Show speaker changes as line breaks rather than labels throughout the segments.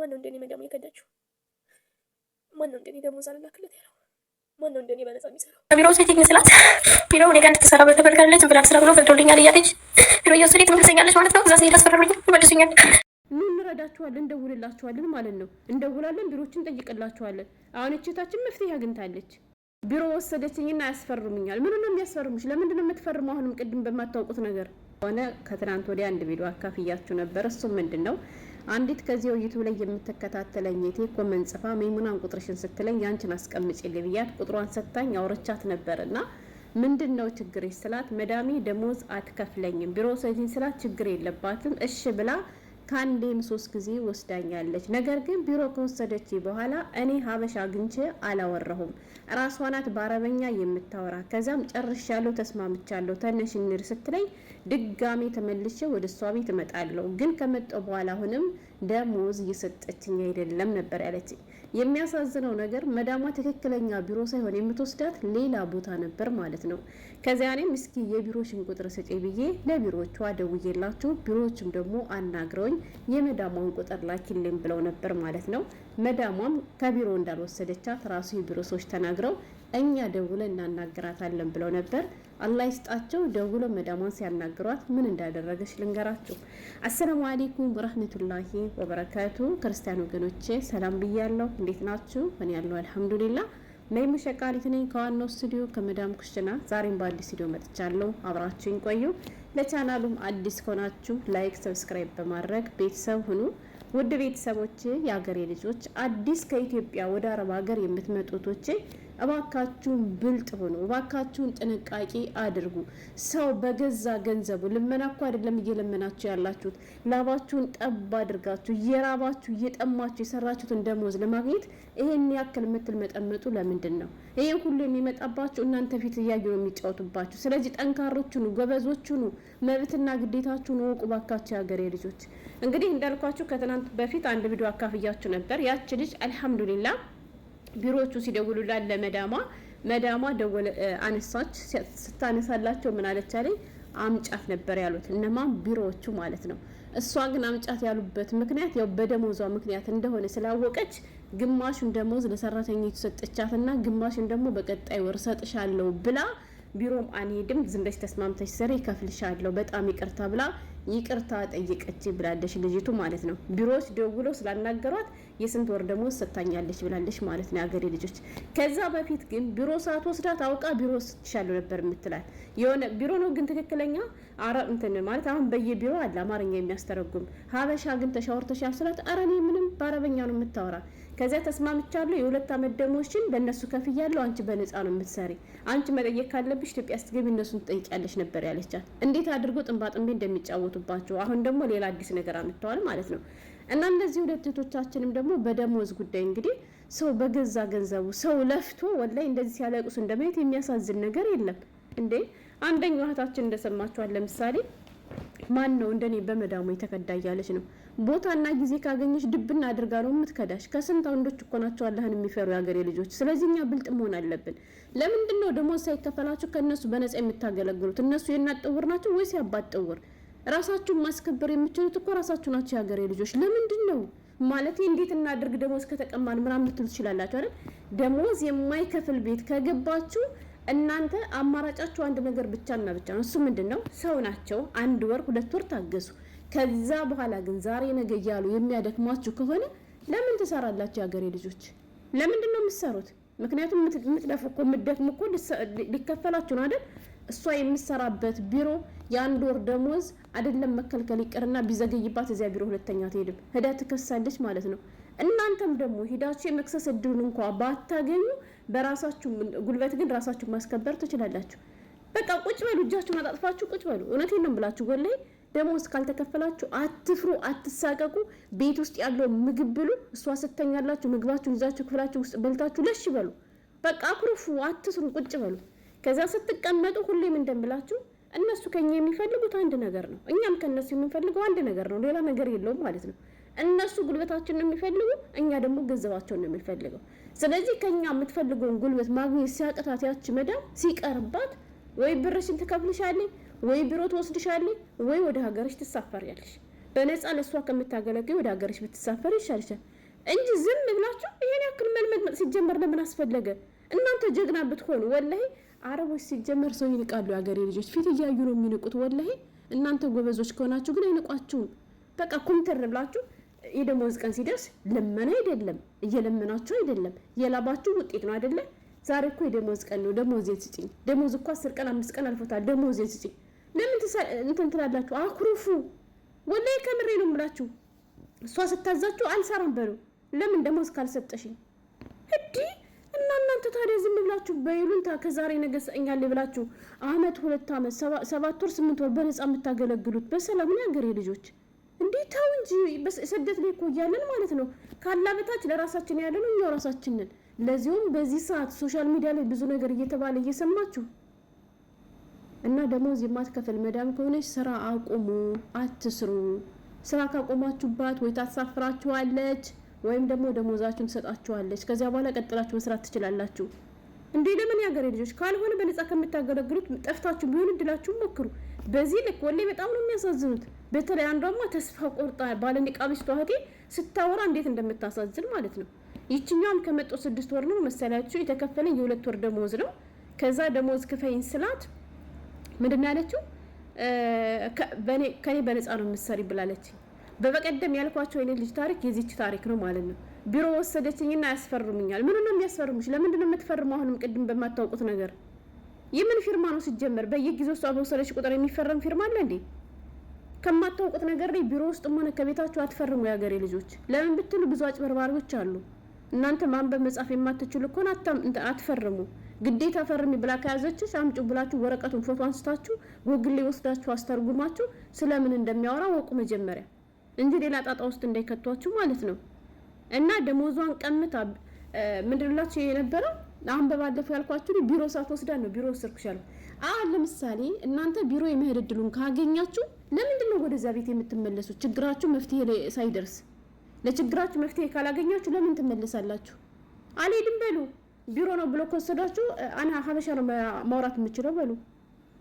ማን ነው እንደኔ መዳሙ የከዳችሁ? ማን ነው እንደኔ ደሞዝ አልላክለት ያለው? ማን ነው እንደኔ በነፃ የሚሰራው? ቢሮ ሴቲንግ ስላት ቢሮ እኔ ጋር እንድትሰራ በተፈልጋለች ብላ ስራ ብሎ ፈቅዶልኛል እያለች ቢሮ እየወሰደች ትመልሰኛለች ማለት ነው። እዛ ሲሄድ አስፈራሩኝ ይመልሱኛል። እንረዳችኋለን፣ እንደውልላችኋለን ማለት ነው። እንደውላለን፣ ቢሮችን ጠይቅላችኋለን። አሁን እችታችን መፍትሄ አግኝታለች። ቢሮ ወሰደችኝና ያስፈርሙኛል። ምን ነው የሚያስፈርሙሽ? ለምንድን ነው የምትፈርሙ? አሁንም ቅድም በማታውቁት ነገር ሆነ። ከትናንት ወዲያ አንድ ቪዲዮ አካፍያችሁ ነበር። እሱም ምንድን ነው አንዲት ከዚህ ዩቲዩብ ላይ የምትከታተለኝ ኮመንት ጽፋ ሜሙናን ቁጥርሽን ስትለኝ ያንቺን አስቀምጪልኝ ብያት ቁጥሯን ሰጥታኝ አውርቻት ነበርና ምንድነው ችግር ስላት መዳሜ ደሞዝ አትከፍለኝም ቢሮ ሰጂን ስላት ችግር የለባትም እሺ ብላ ካንዴም 3 ጊዜ ወስዳኛለች። ነገር ግን ቢሮ ከወሰደች በኋላ እኔ ሀበሻ አግኝቼ አላወራሁም። ራሷ ናት በአረበኛ የምታወራ። ከዛም ጨርሻለሁ፣ ተስማምቻለሁ፣ ተነሽ እንሂድ ስትለኝ ድጋሜ ተመልሼ ወደ እሷ ቤት እመጣለሁ። ግን ከመጣሁ በኋላ አሁንም ደሞዝ እየሰጠችኝ አይደለም ነበር ያለችኝ። የሚያሳዝነው ነገር መዳሟ ትክክለኛ ቢሮ ሳይሆን የምትወስዳት ሌላ ቦታ ነበር ማለት ነው። ከዚያ እኔም እስኪ የቢሮሽን ቁጥር ስጪ ብዬ ለቢሮዎቿ ደውዬላችሁ ቢሮዎችም ደግሞ አናግረውኝ የመዳሟን ቁጥር ላኪልኝ ብለው ነበር ማለት ነው። መዳሟም ከቢሮ እንዳልወሰደቻት ራሱ የቢሮ ሰዎች ተናግረው እኛ ደውለን እናናግራታለን ብለው ነበር። አላህ ይስጣቸው። ደውለው መዳሟን ሲያናግሯት ምን እንዳደረገች ልንገራችሁ። አሰላሙ አለይኩም ወራህመቱላሂ ወበረካቱ። ክርስቲያን ወገኖቼ ሰላም ብያለሁ። እንዴት ናችሁ? እኔ ያለው አልሐምዱሊላህ። መይሙ ሸቃሊት ነኝ ከዋናው ስቱዲዮ ከመዳም ኩሽና። ዛሬም በአዲስ ስቱዲዮ መጥቻለሁ። አብራችሁኝ ቆዩ። ለቻናሉም አዲስ ከሆናችሁ ላይክ፣ ሰብስክራይብ በማድረግ ቤተሰብ ሁኑ። ውድ ቤተሰቦቼ፣ የሀገሬ ልጆች፣ አዲስ ከኢትዮጵያ ወደ አረብ ሀገር የምትመጡቶቼ እባካችሁን ብልጥ ሆኑ። እባካችሁን ጥንቃቄ አድርጉ። ሰው በገዛ ገንዘቡ ልመና እኮ አይደለም እየለመናችሁ ያላችሁት። ላባችሁን ጠብ አድርጋችሁ እየራባችሁ እየጠማችሁ የሰራችሁትን ደሞዝ ለማግኘት ይሄን ያክል የምትመጠመጡ ለምንድን ነው? ይሄን ሁሉ የሚመጣባችሁ እናንተ ፊት እያዩ ነው የሚጫወቱባችሁ። ስለዚህ ጠንካሮች ሁኑ፣ ጎበዞች ሁኑ። መብትና ግዴታችሁን ወቁ ባካችሁ የሀገሬ ልጆች። እንግዲህ እንዳልኳችሁ ከትናንት በፊት አንድ ቪዲዮ አካፍያችሁ ነበር። ያቺ ልጅ አልሐምዱሊላህ ቢሮዎቹ ሲደውሉላት መዳሟ ደወለ፣ አነሳች። ስታነሳላቸው ምን አለች አለኝ አምጫት ነበር ያሉት እነማን ቢሮዎቹ ማለት ነው። እሷ ግን አምጫት ያሉበት ምክንያት ያው በደሞዟ ምክንያት እንደሆነ ስላወቀች ግማሹን ደሞዝ ለሰራተኞች ሰጠቻትና ግማሹን ደግሞ በቀጣይ ወር ሰጥሻለሁ ብላ ቢሮም አንሄድም ዝም ብለሽ ተስማምተሽ ሰሪ ከፍልሻለሁ በጣም ይቅርታ ብላ ይቅርታ ጠይቀች ብላለች ልጅቱ ማለት ነው። ቢሮዎች ደውለው ስላናገሯት የስንት ወር ደሞዝ ሰጣኛለች ብላለች ማለት ነው ያገሬ ልጆች። ከዛ በፊት ግን ቢሮ ሰዓት ወስዳት አውቃ ቢሮ ስትሻለው ነበር የምትላት የሆነ ቢሮ ነው ግን ትክክለኛ አረብ እንትን ማለት አሁን በየቢሮ አለ አማርኛ የሚያስተረጉም። ሀበሻ ግን ተሻወርተሻል ስላት ኧረ እኔ ምንም በአረበኛ ነው የምታወራ። ከዚያ ተስማምቻለሁ የ2 አመት ደሞዝሽን ለነሱ ከፍያለሁ፣ አንቺ በነፃ ነው የምትሰሪ፣ አንቺ መጠየቅ ካለብሽ ኢትዮጵያ ስትገቢ እነሱን ትጠይቂያለሽ ነበር ያለቻት። እንዴት አድርጎ ጥንባጥንቤ እንደሚጫወቱባቸው አሁን ደግሞ ሌላ አዲስ ነገር አምጥተዋል ማለት ነው። እና እነዚህ ሁለት እህቶቻችንም ደግሞ በደሞዝ ጉዳይ እንግዲህ ሰው በገዛ ገንዘቡ ሰው ለፍቶ ወላይ እንደዚህ ሲያለቅሱ እንደማየት የሚያሳዝን ነገር የለም እንዴ። አንደኛው እህታችን እንደሰማችኋል ለምሳሌ ማን ነው እንደኔ በመዳሙ የተከዳ እያለች ነው። ቦታና ጊዜ ካገኘሽ ድብና አድርጋ ነው የምትከዳሽ። ከስንት ወንዶች እኮ ናቸው አላህን የሚፈሩ የሀገሬ ልጆች። ስለዚህ እኛ ብልጥ መሆን አለብን። ለምንድን ነው ደሞዝ ሳይከፈላችሁ ከእነሱ በነፃ የምታገለግሉት? እነሱ የእናት ጥውር ናቸው ወይስ ያባት ጥውር? ራሳችሁን ማስከበር የምትችሉት እኮ ራሳችሁ ናቸው የሀገሬ ልጆች። ለምንድን ነው ማለት እንዴት እናድርግ ደሞዝ ከተቀማን ምናምን ልትሉ ትችላላችሁ አይደል? ደሞዝ የማይከፍል ቤት ከገባችሁ እናንተ አማራጫችሁ አንድ ነገር ብቻና ብቻ ነው። እሱ ምንድነው? ሰው ናቸው። 1 ወር 2 ወር ታገሱ። ከዛ በኋላ ግን ዛሬ ነገ እያሉ የሚያደክማችሁ ከሆነ ለምን ትሰራላችሁ የሀገሬ ልጆች? ለምንድን ነው የምትሰሩት? ምክንያቱም የምትለፉ እኮ የምትደክሙ እኮ ሊከፈላችሁ ነው አይደል? እሷ የምትሰራበት ቢሮ የ1 ወር ደሞዝ አይደለም መከልከል ይቅርና ቢዘገይባት እዚያ ቢሮ ሁለተኛ ትሄድም ሄዳ ትከሳለች ማለት ነው። እናንተም ደግሞ ሄዳችሁ የመክሰስ እድሉን እንኳን ባታገኙ በራሳችሁ ጉልበት ግን ራሳችሁ ማስከበር ትችላላችሁ። በቃ ቁጭ በሉ፣ እጃችሁን አጣጥፋችሁ ቁጭ በሉ። እውነቴን ነው ብላችሁ ወላሂ ደሞዝ ካልተከፈላችሁ አትፍሩ፣ አትሳቀቁ። ቤት ውስጥ ያለው ምግብ ብሉ። እሷ ስተኛላችሁ ምግባችሁን ይዛችሁ ክፍላችሁ ውስጥ በልታችሁ ለሽ በሉ። በቃ አኩርፉ፣ አትስሩ፣ ቁጭ በሉ። ከዛ ስትቀመጡ ሁሌም እንደምላችሁ እነሱ ከኛ የሚፈልጉት አንድ ነገር ነው፣ እኛም ከነሱ የምንፈልገው አንድ ነገር ነው። ሌላ ነገር የለውም ማለት ነው። እነሱ ጉልበታችንን ነው የሚፈልጉ፣ እኛ ደግሞ ገንዘባቸውን ነው የሚፈልገው። ስለዚህ ከኛ የምትፈልገውን ጉልበት ማግኘት ሲያቅታት ያቺ መዳም ሲቀርባት ወይ ብርሽን ትከፍልሻለች ወይ ቢሮ ትወስድሻለች ወይ ወደ ሀገርሽ ትሳፈሪያለሽ።
በነፃ ለሷ ከምታገለግል ወደ ሀገርሽ ብትሳፈር ይሻልሻል እንጂ ዝም ብላችሁ ይሄን ያክል መልመድ ሲጀመር ለምን አስፈለገ? እናንተ ጀግና ብትሆኑ ወላሂ አረቦች ሲጀመር ሰው ይንቃሉ። ሀገሬ ልጆች ፊት እያዩ ነው የሚንቁት ወላሂ። እናንተ ጎበዞች ከሆናችሁ ግን አይንቋችሁም። በቃ ኮምተር ብላችሁ የደሞዝ ቀን ሲደርስ ለምን አይደለም እየለመናችሁ አይደለም የላባችሁ ውጤት ነው አይደለ? ዛሬ እኮ የደሞዝ ቀን ነው፣ ደሞዜን ስጪኝ። ደሞዝ እኮ 10 ቀን 5 ቀን አልፎታል፣ ደሞዜን ስጪኝ። ለምን እንትን ትላላችሁ? አኩሩፉ ወላሂ ከምሬ ነው የምላችሁ። እሷ ስታዛችሁ አልሰራም በሉ። ለምን ደሞዝ ካልሰጠሽኝ እዲ እና እናንተ ታዲያ ዝም ብላችሁ በይሉንታ ከዛሬ ነገ ሰኛለህ ብላችሁ አመት 2 አመት 7 ወር 8 ወር በነፃ የምታገለግሉት በሰላም ነው ያገሬ ልጆች። እንዴት ታው እንጂ በስደት ላይ እኮ እያለን ማለት ነው ካላ በታች ለራሳችን ያለነው እኛው ራሳችንን። ለዚሁም በዚህ ሰዓት ሶሻል ሚዲያ ላይ ብዙ ነገር እየተባለ እየሰማችሁ እና ደሞዝ የማትከፍል መዳም ከሆነች ስራ አቁሙ፣ አትስሩ። ስራ ካቆማችሁባት ወይ ታሳፍራችኋለች ወይም ደግሞ ደሞዛችሁን ትሰጣችኋለች። ከዚያ በኋላ ቀጥላችሁ መስራት ትችላላችሁ። እንዴ ለምን ያገሬ ልጆች ካልሆነ በነፃ ከምታገለግሉት ጠፍታችሁ ቢሆን እድላችሁ ሞክሩ። በዚህ ልክ ወላሂ በጣም ነው የሚያሳዝኑት። በተለይ አንዷማ ተስፋ ቆርጣ ባለ ኒቃቢስቷ እህቴ ስታወራ እንዴት እንደምታሳዝን ማለት ነው። ይችኛውም ከመጡ 6 ወር ነው መሰላችሁ የተከፈለኝ የ2 ወር ደሞዝ ነው። ከዛ ደሞዝ ክፈይን ስላት ምንድነው ያለችው? ከኔ በነፃ ነው የምትሰሪ ብላለች። በበቀደም ያልኳቸው የኔ ልጅ ታሪክ የዚች ታሪክ ነው ማለት ነው። ቢሮ ወሰደችኝና ያስፈርሙኛል። ምን ነው የሚያስፈርሙሽ? ለምንድን ነው የምትፈርሙ? አሁንም ቅድም በማታውቁት ነገር የምን ፊርማ ነው ሲጀመር? በየጊዜው ሰው በወሰደች ቁጥር የሚፈረም ፊርማ አለ እንዴ? ከማታውቁት ነገር ላይ ቢሮ ውስጥ ሆነ ከቤታችሁ አትፈርሙ ያገሬ ልጆች። ለምን ብትሉ ብዙ አጭበርባሪዎች አሉ። እናንተ ማንበብ መጻፍ የማትችሉ እኮ አትፈርሙ። ግዴታ ፈርሚ ብላ ከያዘችሽ አምጪው ብላችሁ ወረቀቱን ፎቶ አንስታችሁ ጎግል ላይ ወስዳችሁ አስተርጉማችሁ ስለምን እንደሚያወራ ወቁ መጀመሪያ እንጂ ሌላ ጣጣ ውስጥ እንዳይከቷችሁ ማለት ነው። እና ደሞዟን ቀምታ ምንድነላችሁ የነበረው? አሁን በባለፈው ያልኳችሁ ቢሮ ሳትወስዳ ነው ቢሮ ወስርኩሻለሁ። ለምሳሌ እናንተ ቢሮ የመሄድ እድሉን ካገኛችሁ ለምንድን ነው ወደዛ ቤት የምትመለሱት? ችግራችሁ መፍትሄ ላይ ሳይደርስ ለችግራችሁ መፍትሄ ካላገኛችሁ ለምን ትመለሳላችሁ? አልሄድም በሉ። ቢሮ ነው ብሎ ከወሰዳችሁ አና ሀበሻ ነው ማውራት የምችለው በሉ።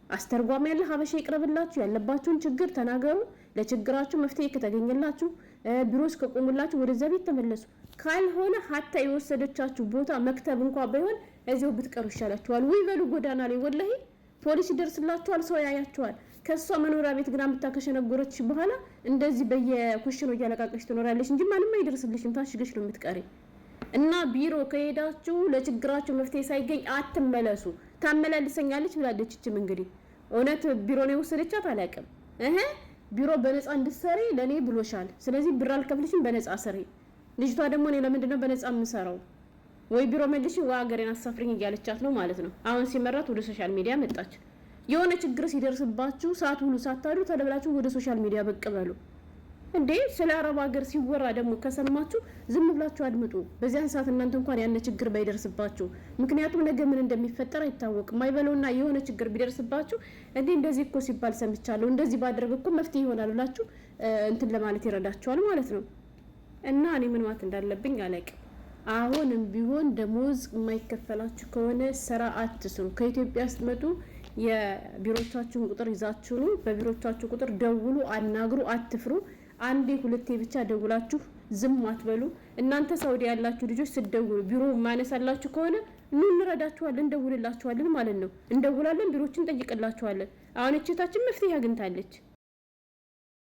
አስተርጓሚ ያለ ሀበሻ ይቅርብላችሁ፣ ያለባችሁን ችግር ተናገሩ። ለችግራችሁ መፍትሄ ከተገኘላችሁ ቢሮስ ከቆሙላችሁ ወደዛ ቤት ተመለሱ። ካልሆነ ሀታ የወሰደቻችሁ ቦታ መክተብ እንኳን ባይሆን እዚሁ ብትቀሩ ይሻላችኋል። ወይ በሉ ጎዳና ላይ ወላሂ ፖሊስ ይደርስላችኋል፣ ሰው ያያችኋል። ከሷ መኖሪያ ቤት ግና ብታከሸነጎረች በኋላ እንደዚህ በየኩሽኖ እያለቃቀሽ ትኖራለች እንጂ ማንም አይደርስልሽም። ታሽገሽ ነው የምትቀሪ። እና ቢሮ ከሄዳችሁ ለችግራችሁ መፍትሄ ሳይገኝ አትመለሱ። ታመላልሰኛለች ብላለች። እቺም እንግዲህ እውነት ቢሮ ነው የወሰደቻት አላውቅም። ቢሮ በነፃ እንድትሰሪ ለኔ ብሎሻል። ስለዚህ ብር አልከፍልሽም፣ በነፃ ሰሪ። ልጅቷ ደግሞ እኔ ለምንድን ነው በነፃ የምሰራው? ወይ ቢሮ መልሽ ወይ ሀገሬን አሳፍሪኝ እያለቻት ነው ማለት ነው። አሁን ሲመራት ወደ ሶሻል ሚዲያ መጣች። የሆነ ችግር ሲደርስባችሁ ሳትውሉ ሳታዱ ተደብላችሁ ወደ ሶሻል ሚዲያ ብቅ በሉ እንዴ። ስለ አረብ ሀገር ሲወራ ደግሞ ከሰማችሁ ዝም ብላችሁ አድምጡ። በዚያን ሰዓት እናንተ እንኳን ያነ ችግር ባይደርስባችሁ፣ ምክንያቱም ነገ ምን እንደሚፈጠር አይታወቅም። አይበለውና የሆነ ችግር ቢደርስባችሁ እንደዚህ እኮ ሲባል ሰምቻለሁ፣ እንደዚህ ባደረግ እኮ መፍትሄ ይሆናል ብላችሁ እንትን ለማለት ይረዳችኋል ማለት ነው። እና እኔ ምን ማለት እንዳለብኝ አላውቅም። አሁንም ቢሆን ደሞዝ የማይከፈላችሁ ከሆነ ስራ አትስሩ። ከኢትዮጵያ ስትመጡ የቢሮቻችሁን ቁጥር ይዛችሁ ነው። በቢሮቻችሁ ቁጥር ደውሉ፣ አናግሩ፣ አትፍሩ። አንዴ ሁለቴ ብቻ ደውላችሁ ዝም አትበሉ። እናንተ ሳውዲ ያላችሁ ልጆች ስትደውሉ ቢሮ ማነሳላችሁ ከሆነ ኑ እንረዳችኋለን፣ እንደውልላችኋለን ማለት ነው። እንደውላለን፣ ቢሮችን ጠይቅላችኋለን። አሁን እቺታችን መፍትሄ አግኝታለች።